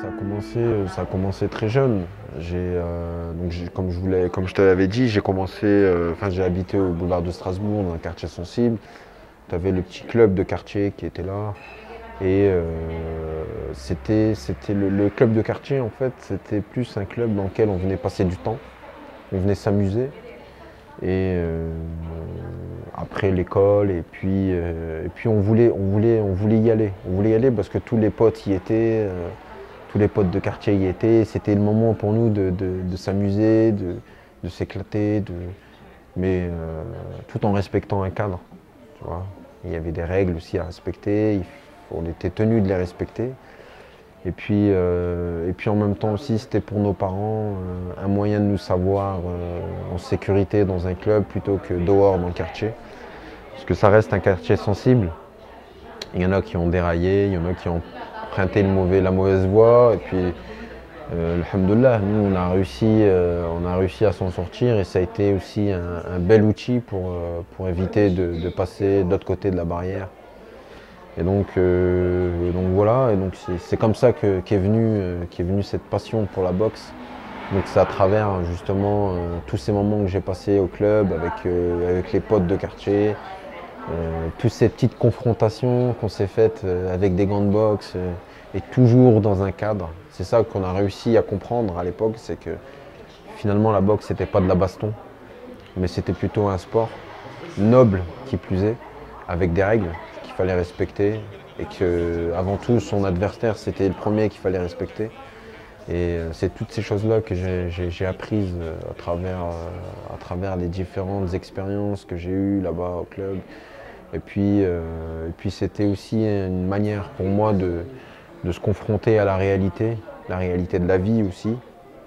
Ça a commencé très jeune. Comme je te l'avais dit, j'ai commencé, j'ai habité au boulevard de Strasbourg, dans un quartier sensible. Tu avais le petit club de quartier qui était là. Et c'était le club de quartier, en fait, c'était plus un club dans lequel on venait passer du temps, on venait s'amuser. Et après l'école, et puis on voulait y aller. On voulait y aller parce que tous les potes y étaient, tous les potes de quartier y étaient. C'était le moment pour nous de s'amuser, de s'éclater, mais tout en respectant un cadre. Tu vois. Il y avait des règles aussi à respecter, on était tenu de les respecter. Et puis en même temps aussi, c'était pour nos parents un moyen de nous savoir en sécurité dans un club plutôt que dehors dans le quartier. Parce que ça reste un quartier sensible. Il y en a qui ont déraillé, il y en a qui ont emprunté la mauvaise voie. Et puis, alhamdoulilah, nous on a réussi à s'en sortir et ça a été aussi un bel outil pour éviter de passer de l'autre côté de la barrière. Et donc voilà, et donc c'est comme ça qu'est venue cette passion pour la boxe. Donc c'est à travers justement tous ces moments que j'ai passés au club avec les potes de quartier, toutes ces petites confrontations qu'on s'est faites avec des gants de boxe et toujours dans un cadre. C'est ça qu'on a réussi à comprendre à l'époque, c'est que finalement la boxe c'était pas de la baston, mais c'était plutôt un sport noble qui plus est, avec des règles qu'il fallait respecter et que avant tout son adversaire c'était le premier qu'il fallait respecter. Et c'est toutes ces choses-là que j'ai apprises à travers les différentes expériences que j'ai eues là-bas au club. Et puis c'était aussi une manière pour moi de se confronter à la réalité de la vie aussi,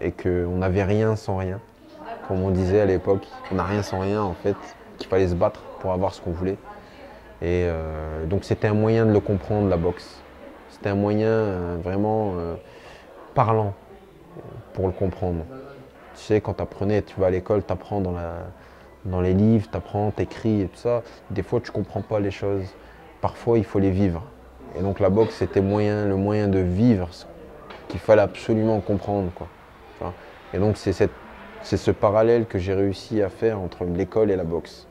et qu'on n'avait rien sans rien. Comme on disait à l'époque, on n'a rien sans rien en fait, qu'il fallait se battre pour avoir ce qu'on voulait. Et donc c'était un moyen de le comprendre, la boxe. C'était un moyen vraiment parlant pour le comprendre. Tu sais, quand tu vas à l'école, tu apprends dans les livres, tu apprends, tu écris et tout ça. Des fois, tu ne comprends pas les choses. Parfois, il faut les vivre. Et donc la boxe, c'était le moyen de vivre ce qu'il fallait absolument comprendre, quoi. Tu vois. Et donc c'est ce parallèle que j'ai réussi à faire entre l'école et la boxe.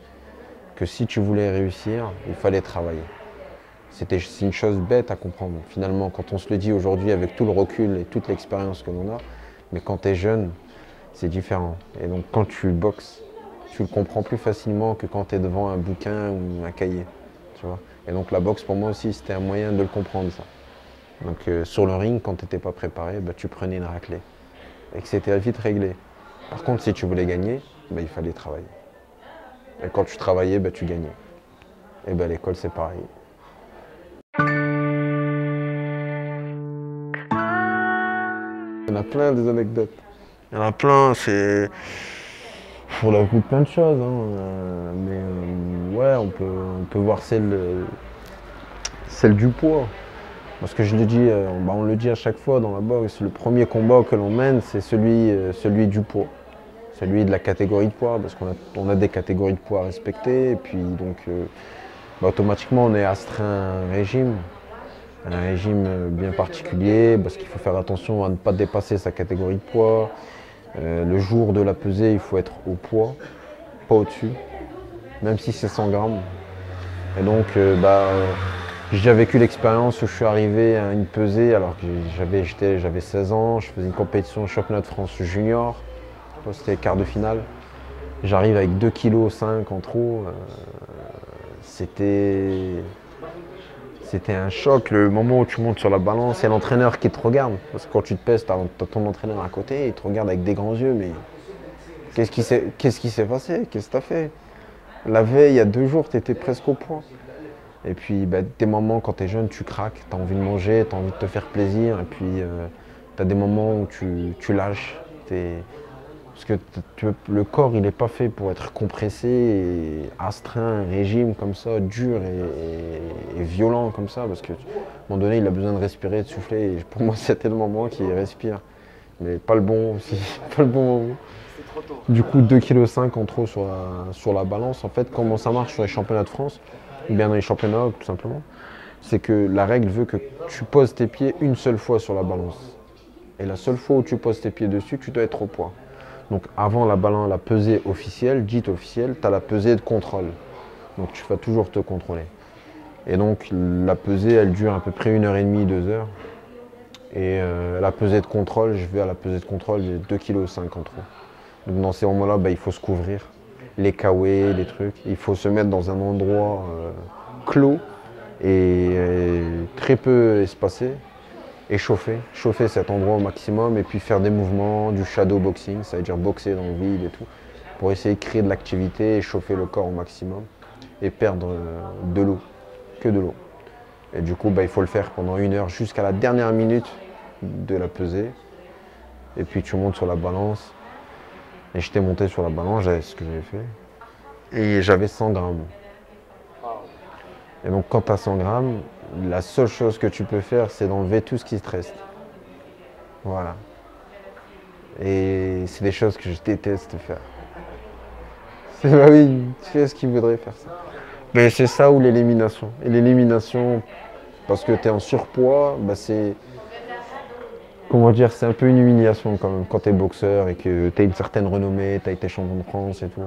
Que si tu voulais réussir, il fallait travailler. C'est une chose bête à comprendre, finalement, quand on se le dit aujourd'hui avec tout le recul et toute l'expérience que l'on a. Mais quand tu es jeune, c'est différent. Et donc quand tu boxes, tu le comprends plus facilement que quand tu es devant un bouquin ou un cahier. Tu vois. Et donc la boxe, pour moi aussi, c'était un moyen de le comprendre, ça. Donc sur le ring, quand tu n'étais pas préparé, tu prenais une raclée. Et que c'était vite réglé. Par contre, si tu voulais gagner, il fallait travailler. Et quand tu travaillais, tu gagnais. Et à l'école, c'est pareil. Il y en a plein des anecdotes. Il y en a plein, c'est. Pour la coup, plein de choses. Hein. Ouais, on peut voir celle du poids. Parce que je le dis, on le dit à chaque fois dans la boxe, le premier combat que l'on mène, c'est celui du poids. Celui de la catégorie de poids, parce qu'on a des catégories de poids à respecter. Et puis donc, automatiquement, on est astreint à un régime bien particulier, parce qu'il faut faire attention à ne pas dépasser sa catégorie de poids. Le jour de la pesée, il faut être au poids, pas au-dessus, même si c'est 100 grammes. Et donc, j'ai déjà vécu l'expérience où je suis arrivé à une pesée alors que j'avais 16 ans, je faisais une compétition championnat de France junior, c'était quart de finale. J'arrive avec 2,5 kg en trop. C'était un choc, le moment où tu montes sur la balance, il y a l'entraîneur qui te regarde. Parce que quand tu te pèses, tu as ton entraîneur à côté, il te regarde avec des grands yeux, mais qu'est-ce qui s'est passé? Qu'est-ce que tu as fait? La veille, il y a 2 jours, tu étais presque au point. Et puis des moments quand tu es jeune, tu craques, tu as envie de manger, tu as envie de te faire plaisir. Et puis tu as des moments où tu lâches. Parce que le corps, il n'est pas fait pour être compressé et astreint, un régime comme ça, dur et violent comme ça. Parce qu'à un moment donné, il a besoin de respirer, de souffler. Et pour moi, c'était le moment qu'il respire. Mais pas le bon aussi, pas le bon moment. Du coup, 2,5 kg en trop sur la balance. En fait, comment ça marche sur les championnats de France, ou bien dans les championnats tout simplement, c'est que la règle veut que tu poses tes pieds une seule fois sur la balance. Et la seule fois où tu poses tes pieds dessus, tu dois être au poids. Donc avant la pesée officielle, dite officielle, tu as la pesée de contrôle. Donc tu vas toujours te contrôler. Et donc la pesée, elle dure à peu près 1h30, 2 heures. Et la pesée de contrôle, je vais à la pesée de contrôle, j'ai 2,5 kg en trop. Donc dans ces moments-là, il faut se couvrir. Les kawés, les trucs. Il faut se mettre dans un endroit clos et très peu espacé. Et chauffer cet endroit au maximum et puis faire des mouvements, du shadow boxing, ça veut dire boxer dans le vide et tout, pour essayer de créer de l'activité et chauffer le corps au maximum et perdre de l'eau, que de l'eau. Et du coup, il faut le faire pendant 1 heure jusqu'à la dernière minute de la pesée. Et puis tu montes sur la balance. Et j'étais monté sur la balance, j'avais ce que j'avais fait. Et j'avais 100 grammes. Et donc quand tu as 100 grammes, la seule chose que tu peux faire, c'est d'enlever tout ce qui te reste. Voilà. Et c'est des choses que je déteste faire. Bah oui, tu sais ce qui voudrait faire ça. Mais c'est ça ou l'élimination. Et l'élimination, parce que tu es en surpoids, c'est... Comment dire, c'est un peu une humiliation quand même. Quand tu es boxeur et que tu as une certaine renommée, tu as été champion de France et tout,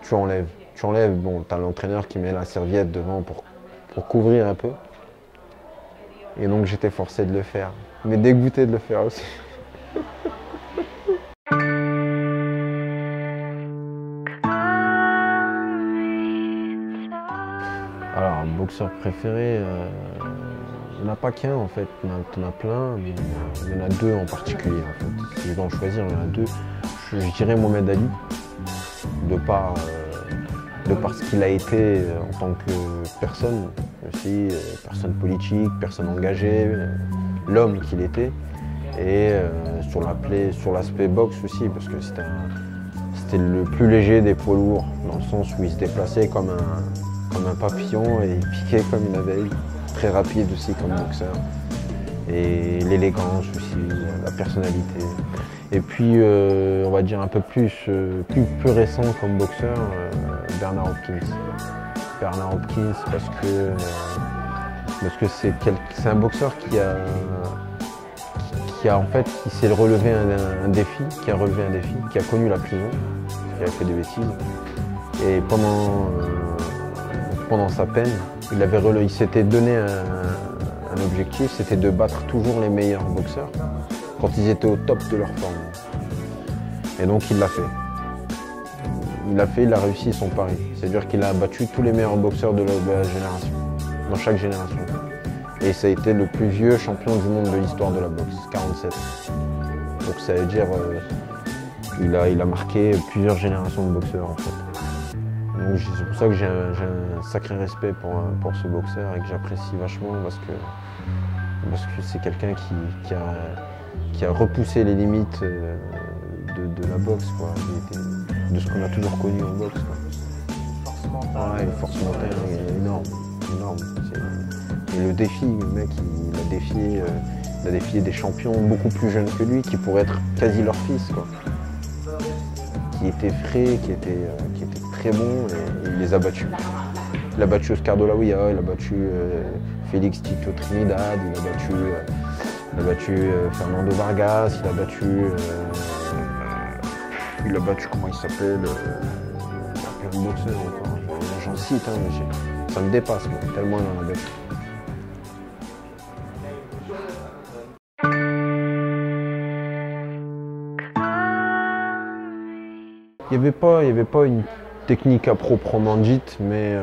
tu enlèves. Tu enlèves, bon, tu as l'entraîneur qui met la serviette devant pour couvrir un peu. Et donc j'étais forcé de le faire, mais dégoûté de le faire aussi. Alors, un boxeur préféré, il n'y en a pas qu'un en fait, il y en a plein, mais il y en a deux en particulier en fait. Si je dois en choisir, il y en a deux. Je dirais Mohamed Ali, de par ce qu'il a été en tant que personne aussi, personne politique, personne engagée, l'homme qu'il était, et sur l'aspect boxe aussi, parce que c'était le plus léger des poids lourds, dans le sens où il se déplaçait comme un papillon et il piquait comme une abeille, très rapide aussi comme boxeur, et l'élégance aussi, la personnalité. Et puis, on va dire un peu plus récent comme boxeur, Bernard Hopkins. Bernard Hopkins parce que c'est un boxeur qui s'est relevé un défi, qui a connu la prison, qui a fait des bêtises. Et pendant sa peine, il s'était donné un objectif, c'était de battre toujours les meilleurs boxeurs quand ils étaient au top de leur forme. Et donc il l'a fait. Il a réussi son pari. C'est-à-dire qu'il a battu tous les meilleurs boxeurs de la génération, dans chaque génération. Et ça a été le plus vieux champion du monde de l'histoire de la boxe, 47. Donc ça veut dire il a marqué plusieurs générations de boxeurs en fait. Donc c'est pour ça que j'ai un sacré respect pour ce boxeur et que j'apprécie vachement parce que c'est quelqu'un qui a repoussé les limites de la boxe, quoi, de ce qu'on a toujours connu en boxe. Une force mentale énorme. Et le défi, le mec, il a défié des champions beaucoup plus jeunes que lui, qui pourraient être quasi leur fils, quoi. Qui étaient frais, qui étaient très bons, et il les a battus. Il a battu Oscar de la Hoya, il a battu Félix Tito Trinidad, il a battu Fernando Vargas, il a battu comment il s'appelle, il y a plein de boxeurs encore, j'en cite, mais ça me dépasse, moi, tellement il en a battu. Il n'y avait pas une technique à proprement dite, mais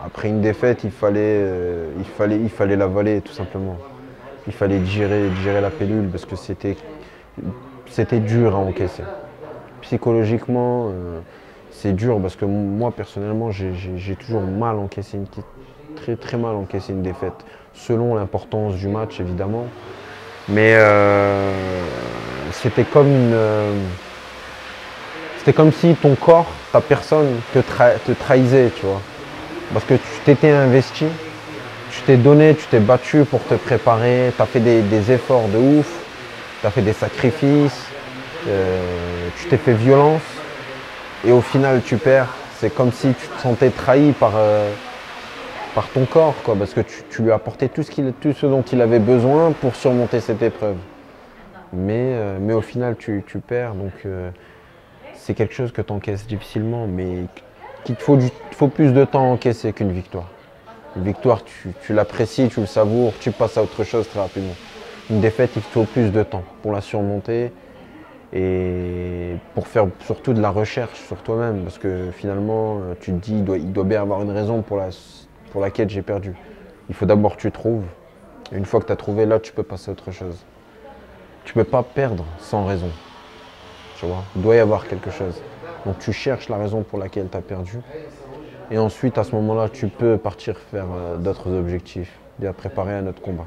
après une défaite, il fallait l'avaler tout simplement. Il fallait digérer la pilule parce que c'était dur à encaisser. Psychologiquement, c'est dur parce que moi personnellement, j'ai toujours mal encaissé très mal encaissé une défaite, selon l'importance du match évidemment. Mais c'était comme si ton corps, ta personne te trahissait, tu vois. Parce que tu t'étais investi, tu t'es donné, tu t'es battu pour te préparer, tu as fait des efforts de ouf, tu as fait des sacrifices, tu t'es fait violence et au final tu perds. C'est comme si tu te sentais trahi par ton corps, quoi, parce que tu lui as apporté tout ce dont il avait besoin pour surmonter cette épreuve. Mais au final, tu perds. Donc, c'est quelque chose que tu encaisses difficilement, mais qu'il te faut plus de temps à encaisser qu'une victoire. Une victoire, tu l'apprécies, tu le savoures, tu passes à autre chose très rapidement. Une défaite, il te faut plus de temps pour la surmonter et pour faire surtout de la recherche sur toi-même. Parce que finalement, tu te dis, il doit bien avoir une raison pour laquelle j'ai perdu. Il faut d'abord que tu trouves. Et une fois que tu as trouvé, là, tu peux passer à autre chose. Tu ne peux pas perdre sans raison. Tu vois, il doit y avoir quelque chose. Donc tu cherches la raison pour laquelle tu as perdu. Et ensuite, à ce moment-là, tu peux partir faire d'autres objectifs, bien préparer un autre combat.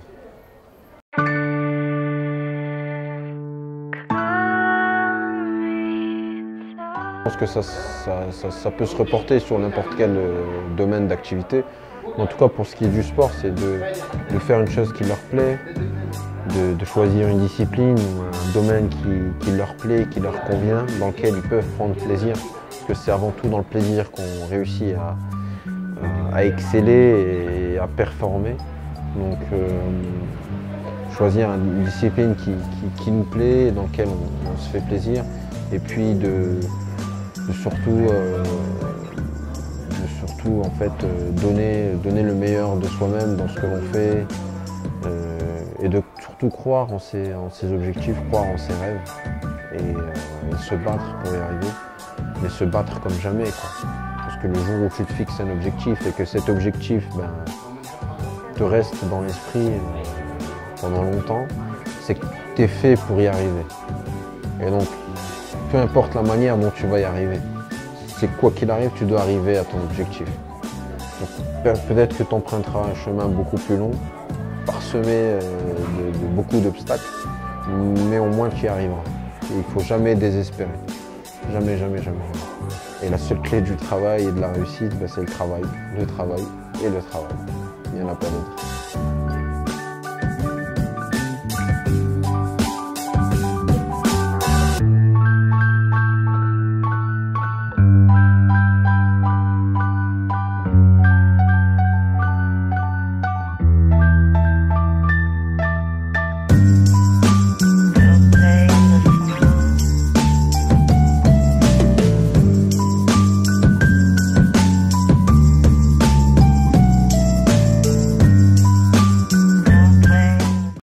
Je pense que ça peut se reporter sur n'importe quel domaine d'activité. En tout cas, pour ce qui est du sport, c'est de faire une chose qui leur plaît, de choisir une discipline ou un domaine qui leur plaît, qui leur convient, dans lequel ils peuvent prendre plaisir. Parce que c'est avant tout dans le plaisir qu'on réussit à exceller et à performer. Donc choisir une discipline qui nous plaît, dans laquelle on se fait plaisir, et puis de surtout en fait, donner le meilleur de soi-même dans ce que l'on fait, et de surtout croire en ses objectifs, croire en ses rêves, et se battre pour y arriver, mais se battre comme jamais, quoi. Parce que le jour où tu te fixes un objectif et que cet objectif te reste dans l'esprit pendant longtemps, c'est que tu es fait pour y arriver. Et donc, peu importe la manière dont tu vas y arriver, c'est quoi qu'il arrive, tu dois arriver à ton objectif. Peut-être que tu emprunteras un chemin beaucoup plus long, parsemé de beaucoup d'obstacles, mais au moins tu y arriveras. Et il ne faut jamais désespérer. Jamais, jamais, jamais. Et la seule clé du travail et de la réussite, c'est le travail et le travail. Il n'y en a pas d'autre.